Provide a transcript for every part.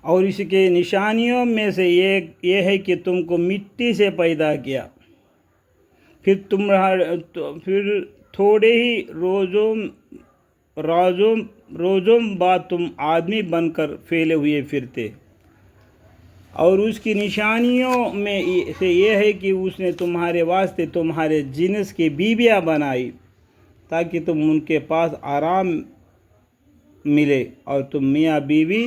اور اس کے نشانیوں میں سے یہ ہے کہ تم کو مٹی سے پیدا کیا، پھر تھوڑے ہی روزوں بعد تم آدمی بن کر پھیلے ہوئے پھرتے۔ اور اس کی نشانیوں میں سے یہ ہے کہ اس نے تمہارے واسطے تمہارے جنس کی بیویاں بنائی تاکہ تم ان کے پاس آرام ملے، اور تم میاں بیوی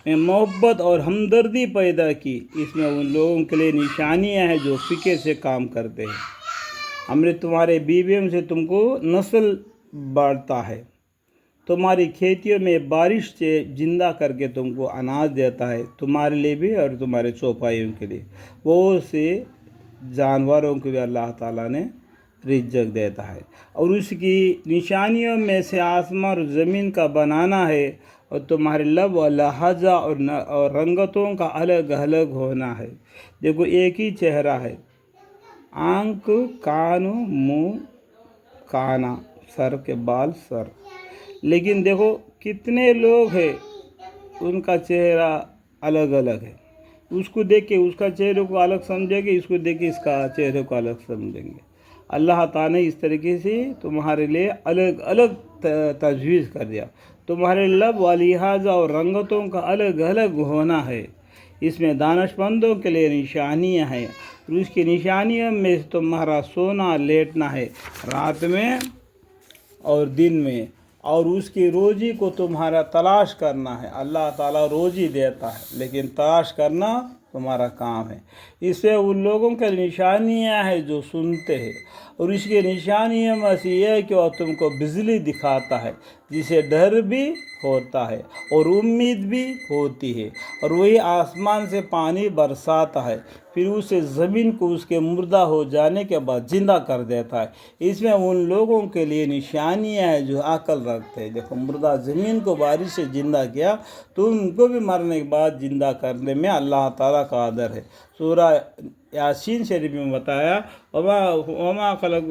میں محبت اور ہمدردی پیدا کی۔ اس میں ان لوگوں کے لیے نشانیاں ہیں جو فکر سے کام کرتے ہیں۔ ہم نے تمہارے بیویوں سے تم کو نسل بڑھتا ہے، تمہاری کھیتیوں میں بارش سے زندہ کر کے تم کو اناج دیتا ہے، تمہارے لیے بھی اور تمہارے چوپایوں کے لیے، بہت سے جانوروں کو بھی اللہ تعالیٰ نے رزق دیتا ہے۔ اور اس کی نشانیوں میں سے آسمان اور زمین کا بنانا ہے، اور تمہارے لب و لہجہ اور رنگتوں کا الگ الگ ہونا ہے۔ دیکھو ایک ہی چہرہ ہے، آنکھ، کان، منہ، کانا، سر کے بال، سر، لیکن دیکھو کتنے لوگ ہیں ان کا چہرہ الگ الگ ہے۔ اس کو دیکھ کے اس کا چہرے کو الگ سمجھیں گے، اس کو دیکھ کے اس کا چہرے کو الگ سمجھیں گے۔ اللہ تعالیٰ نے اس طریقے سے تمہارے لیے الگ الگ تجویز کر دیا۔ تمہارے لب و لہجہ اور رنگتوں کا الگ الگ ہونا ہے، اس میں دانش مندوں کے لیے نشانیاں ہیں۔ اور اس کی نشانیوں میں تمہارا سونا لیٹنا ہے رات میں اور دن میں، اور اس کی روزی کو تمہارا تلاش کرنا ہے۔ اللہ تعالیٰ روزی دیتا ہے لیکن تلاش کرنا تمہارا کام ہے۔ اس سے ان لوگوں کے نشانیاں ہیں جو سنتے ہیں، اور اس کے نشانیوں میں سے یہ ہے کہ وہ تم کو بجلی دکھاتا ہے جسے ڈر بھی ہوتا ہے اور امید بھی ہوتی ہے، اور وہی آسمان سے پانی برساتا ہے، پھر اسے زمین کو اس کے مردہ ہو جانے کے بعد زندہ کر دیتا ہے۔ اس میں ان لوگوں کے لیے نشانیاں ہیں جو عقل رکھتے ہیں۔ دیکھو مردہ زمین کو بارش سے زندہ کیا تو ان کو بھی مرنے کے بعد زندہ کرنے میں اللہ تعالیٰ کا قادر ہے۔ سورہ یاسین شریف میں بتایا وما خلق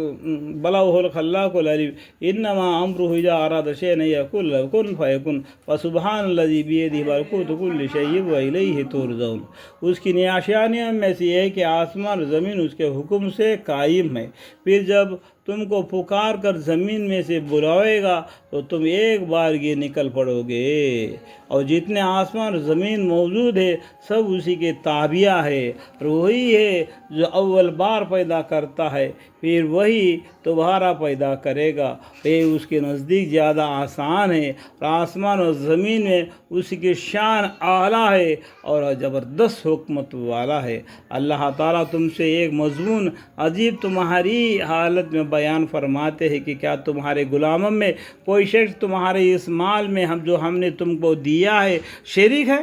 بلا هو الخلاق العلیم انما امره اذا اراد شيئا ان يقول له كن فيكون فسبحان الذي بيده ملكوت كل شيء واليه ترجعون۔ اس کی نشانیوں میں سے یہ ہے کہ آسمان اور زمین اس کے حکم سے قائم ہے، پھر جب تم کو پکار کر زمین میں سے بلاوے گا تو تم ایک بار یہ نکل پڑو گے، اور جتنے آسمان اور زمین موجود ہے سب اسی کے تابع ہے، اور وہی ہے جو اول بار پیدا کرتا ہے پھر وہی دوبارہ پیدا کرے گا۔ یہ اس کے نزدیک زیادہ آسان ہے، اور آسمان اور زمین میں اس کی شان اعلیٰ ہے اور زبردست حکمت والا ہے۔ اللہ تعالیٰ تم سے ایک مضمون عجیب تمہاری حالت میں بیان فرماتے ہیں کہ کیا تمہارے غلاموں میں کوئی شخص تمہارے اس مال میں ہم نے تم کو دیا ہے شریک ہے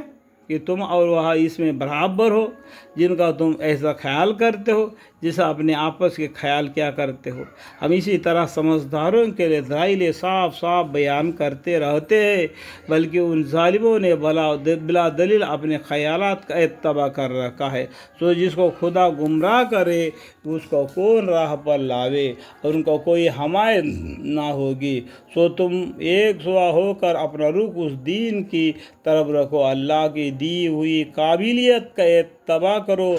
کہ تم اور وہ اس میں برابر ہو، جن کا تم ایسا خیال کرتے ہو جیسا اپنے آپس کے خیال کیا کرتے ہو۔ ہم اسی طرح سمجھداروں کے لیے دلائل صاف صاف بیان کرتے رہتے ہیں، بلکہ ان ظالموں نے بلا دلیل اپنے خیالات کا اتباع کر رکھا ہے۔ سو جس کو خدا گمراہ کرے اس کو کون راہ پر لاوے، اور ان کو کوئی حمایت نہ ہوگی۔ سو تم ایک سوا ہو کر اپنا رخ اس دین کی طرف رکھو، اللہ کی دی ہوئی قابلیت کا اتباع کرو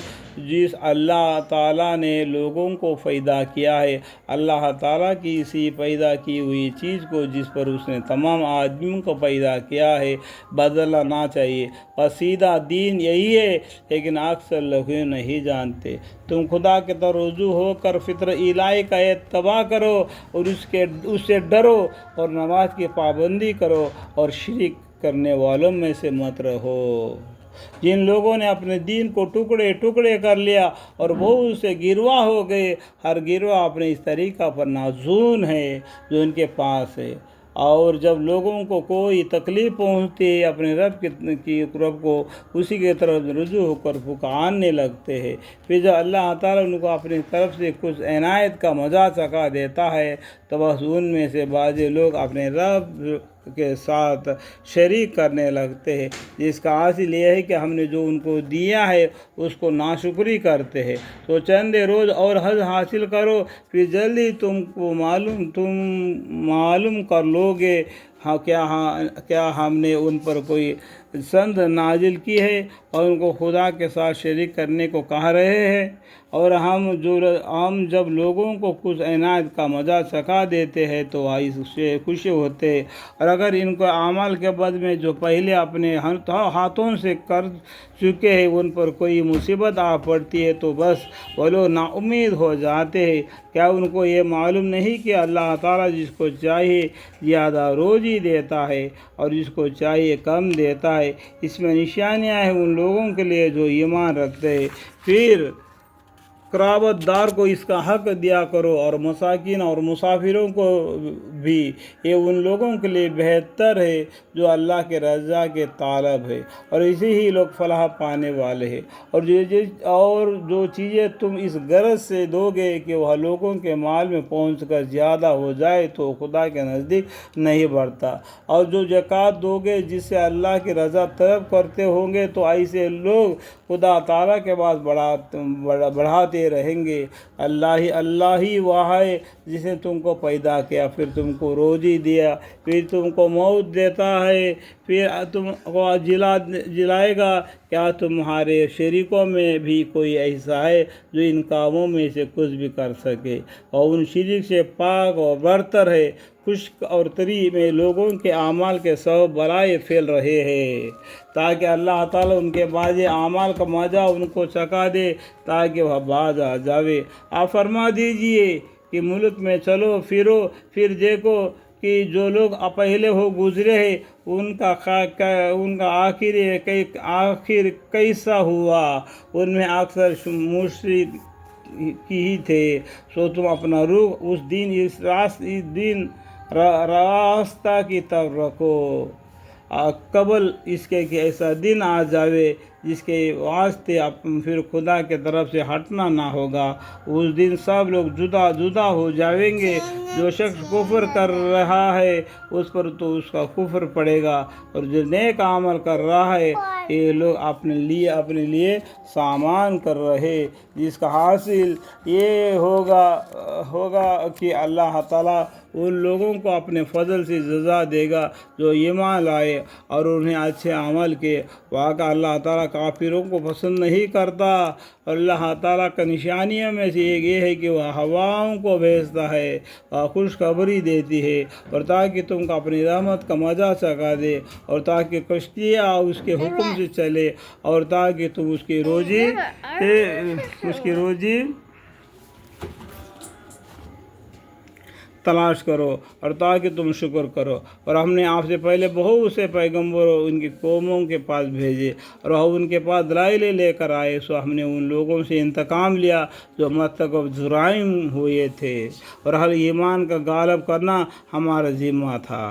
جس اللہ تعالیٰ نے لوگوں کو پیدا کیا ہے۔ اللہ تعالیٰ کی اسی پیدا کی ہوئی چیز کو جس پر اس نے تمام آدمیوں کو پیدا کیا ہے بدلنا نہ چاہیے۔ بس سیدھا دین یہی ہے، لیکن اکثر لوگ نہیں جانتے۔ تم خدا کے طرف رجوع ہو کر فطرت الہی کا اتباع کرو اور اس سے ڈرو، اور نماز کی پابندی کرو، اور شرک کرنے والوں میں سے مت رہو۔ جن لوگوں نے اپنے دین کو ٹکڑے ٹکڑے کر لیا اور بہت سے گروہ ہو گئے، ہر گروہ اپنے اس طریقہ پر نازون ہے جو ان کے پاس ہے، اور جب لوگوں کو کوئی تکلیف پہنچتی ہے اپنے رب کو اسی کی طرف رجوع ہو کر پکارنے لگتے ہیں، پھر جب اللہ تعالیٰ ان کو اپنی طرف سے کچھ عنایت کا مزہ چکھا دیتا ہے تو بس ان میں سے بعض لوگ اپنے رب کے ساتھ شریک کرنے لگتے ہیں، جس کا حاصل یہ ہے کہ ہم نے جو ان کو دیا ہے اس کو ناشکری کرتے ہیں۔ تو چند روز اور حج حاصل کرو، پھر جلدی تم معلوم کر لو گے کیا ہم نے ان پر کوئی سند نازل کی ہے اور ان کو خدا کے ساتھ شریک کرنے کو کہہ رہے ہیں؟ اور ہم جب لوگوں کو کچھ عنایت کا مزہ چکھا دیتے ہیں تو اس سے خوش ہوتے ہیں، اور اگر ان کو اعمال کے بعد میں جو پہلے اپنے ہاتھوں سے کر چکے ہیں ان پر کوئی مصیبت آ پڑتی ہے تو بس وہ لوگ نا امید ہو جاتے ہیں۔ کیا ان کو یہ معلوم نہیں کہ اللہ تعالیٰ جس کو چاہیے زیادہ روزی دیتا ہے اور جس کو چاہیے کم دیتا ہے؟ اس میں نشانیاں ہیں ان لوگوں کے لیے جو ایمان رکھتے ہیں۔ پھر قرابت دار کو اس کا حق دیا کرو اور مساکین اور مسافروں کو بھی، یہ ان لوگوں کے لیے بہتر ہے جو اللہ کے رضا کے طالب ہے، اور اسی ہی لوگ فلاح پانے والے ہیں۔ اور جو چیزیں تم اس غرض سے دو گے کہ وہ لوگوں کے مال میں پہنچ کر زیادہ ہو جائے تو خدا کے نزدیک نہیں بڑھتا، اور جو زکوٰۃ دو گے جس سے اللہ کی رضا طلب کرتے ہوں گے تو ایسے لوگ خدا تعالیٰ کے پاس بڑھاتے رہیں گے۔ اللہ ہی وہ ہے جس نے تم کو پیدا کیا، پھر تم کو روزی دیا، پھر تم کو موت دیتا ہے، پھر تم کو جلائے گا۔ کیا تمہارے شریکوں میں بھی کوئی ایسا ہے جو ان کاموں میں سے کچھ بھی کر سکے؟ اور ان شریک سے پاک اور برتر ہے۔ خشک اور تری میں لوگوں کے اعمال کے سبب بلائیں پھیل رہے ہیں، تاکہ اللہ تعالیٰ ان کے بعض اعمال کا مزہ ان کو چکھا دے تاکہ وہ باز آ جاوے۔ آپ فرما دیجئے کہ ملک میں چلو پھرو، پھر دیکھو کہ جو لوگ پہلے ہو گزرے ہیں ان کا آخر کیسا ہوا، ان میں اکثر مشرک ہی تھے۔ سو تم اپنا رخ اس دن راستہ کی طرف رکھو قبل اس کے کہ ایسا دن آ جاوے جس کے واسطے پھر خدا کے طرف سے ہٹنا نہ ہوگا۔ اس دن سب لوگ جدا ہو جائیں گے۔ جو شخص کفر کر رہا ہے اس پر تو اس کا کفر پڑے گا، اور جو نیک عمل کر رہا ہے یہ لوگ اپنے لیے سامان کر رہے، جس کا حاصل یہ ہوگا کہ اللہ تعالیٰ ان لوگوں کو اپنے فضل سے جزا دے گا جو ایمان لائے اور انہیں اچھے عمل کے۔ واقعہ اللہ تعالیٰ کافروں کو پسند نہیں کرتا۔ اللہ تعالیٰ کا نشانیوں میں سے ایک یہ ہے کہ وہ ہواؤں کو بھیجتا ہے، وہ خوشخبری دیتی ہے، اور تاکہ تم کو اپنی رحمت کا مزہ چکھا دے، اور تاکہ کشتیاں اس کے حکم سے چلے، اور تاکہ تم اس کی روزی تلاش کرو، اور تاکہ تم شکر کرو۔ اور ہم نے آپ سے پہلے بہت سے پیغمبروں ان کی قوموں کے پاس بھیجے، اور وہ ان کے پاس دلائل لے کر آئے، سو ہم نے ان لوگوں سے انتقام لیا جو مرتکب جرائم ہوئے تھے، اور ہر ایمان کا غالب کرنا ہمارا ذمہ تھا۔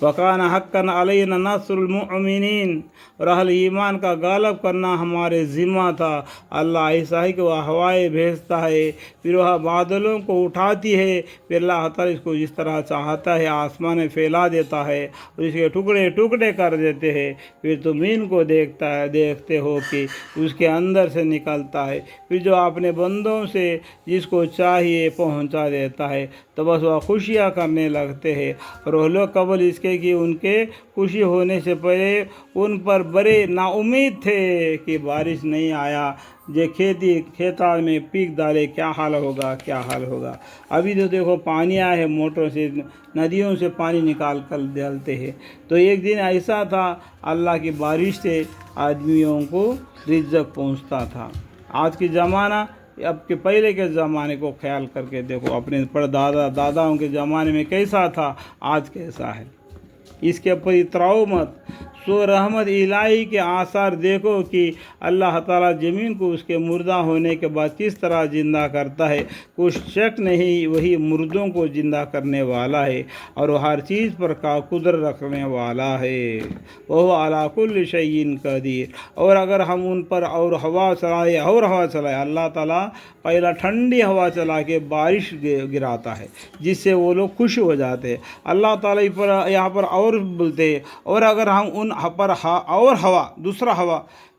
وَقَانَ حَقًّا عَلَيْنَا نَصْرُ الْمُؤْمِنِينَ، اور اہل ایمان کا غالب کرنا ہمارے ذمہ تھا۔ اللہ ایسا ہے کہ وہ ہوائیں بھیجتا ہے، پھر وہ بادلوں کو اٹھاتی ہے، پھر اللہ تعالیٰ اس کو جس طرح چاہتا ہے آسمان میں پھیلا دیتا ہے اور اس کے ٹکڑے ٹکڑے کر دیتے ہیں، پھر تم ان کو دیکھتے ہو کہ اس کے اندر سے نکلتا ہے، پھر جو اپنے بندوں سے جس کو چاہیے پہنچا دیتا ہے، تو بس وہ خوشیاں کرنے لگتے ہیں۔ اور وہ لوگ قبل اس کے کہ ان کے خوشی ہونے سے پہلے ان پر بڑے نا امید تھے کہ بارش نہیں آیا، جو کھیتان میں پیک ڈالے کیا حال ہوگا۔ ابھی تو دیکھو پانی آیا ہے، موٹروں سے ندیوں سے پانی نکال کر ڈالتے ہیں، تو ایک دن ایسا تھا اللہ کی بارش سے آدمیوں کو رزق پہنچتا تھا۔ آج کے زمانہ اب کے پہلے کے زمانے کو خیال کر کے دیکھو، اپنے داداؤں کے زمانے میں کیسا تھا، آج کیسا ہے۔ اس کے اوپر اتراؤ مت، سو رحمت الہی کے آثار دیکھو کہ اللہ تعالیٰ زمین کو اس کے مردہ ہونے کے بعد کس طرح زندہ کرتا ہے۔ کچھ شک نہیں وہی مردوں کو زندہ کرنے والا ہے، اور وہ ہر چیز پر قدرت رکھنے والا ہے۔ وہ علی کل شیء قدیر۔ اور اگر ہم ان پر اور ہوا چلائے، اللہ تعالیٰ پہلا ٹھنڈی ہوا چلا کے بارش گراتا ہے جس سے وہ لوگ خوش ہو جاتے ہیں۔ اللہ تعالیٰ یہاں پر اور بولتے ہیں، اور اگر ہم ان پر اور دوسرا ہوا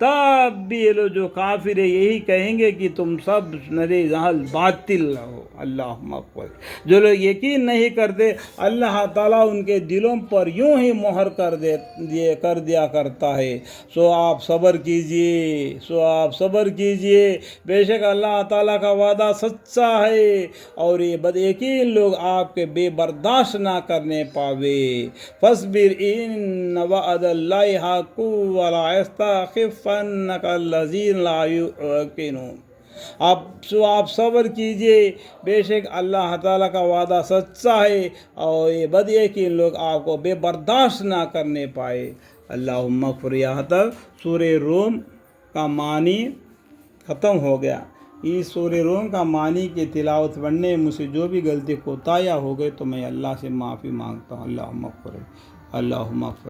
تب بھی یہ لوگ جو کافر ہے یہی کہیں گے کہ تم سب نرے جہل باطل ہو۔ اللہم اکبر۔ جو لوگ یقین نہیں کرتے اللہ تعالیٰ ان کے دلوں پر یوں ہی مہر کر دیا کرتا ہے۔ سو آپ صبر کیجئے، بے شک اللہ تعالیٰ کا وعدہ سچا ہے اور یہ بد یقین لوگ آپ کے بے برداشت نہ کرنے پاوے۔ فاصبر ان وعد اللہ حق ولا یستخفنک الذین لا یوقنون۔ آپ صبر کیجئے، بے شک اللہ تعالیٰ کا وعدہ سچا ہے اور یہ بد یقین لوگ آپ کو بے برداشت نہ کرنے پائے۔ اللہم اغفر۔ یہاں تک سورہ روم کا معنی ختم ہو گیا۔ اس سورہ روم کا معنی کی تلاوت پڑھنے میں مجھ سے جو بھی غلطی کوتاہیاں ہو گئے تو میں اللہ سے معافی مانگتا ہوں۔ اللہم اغفر۔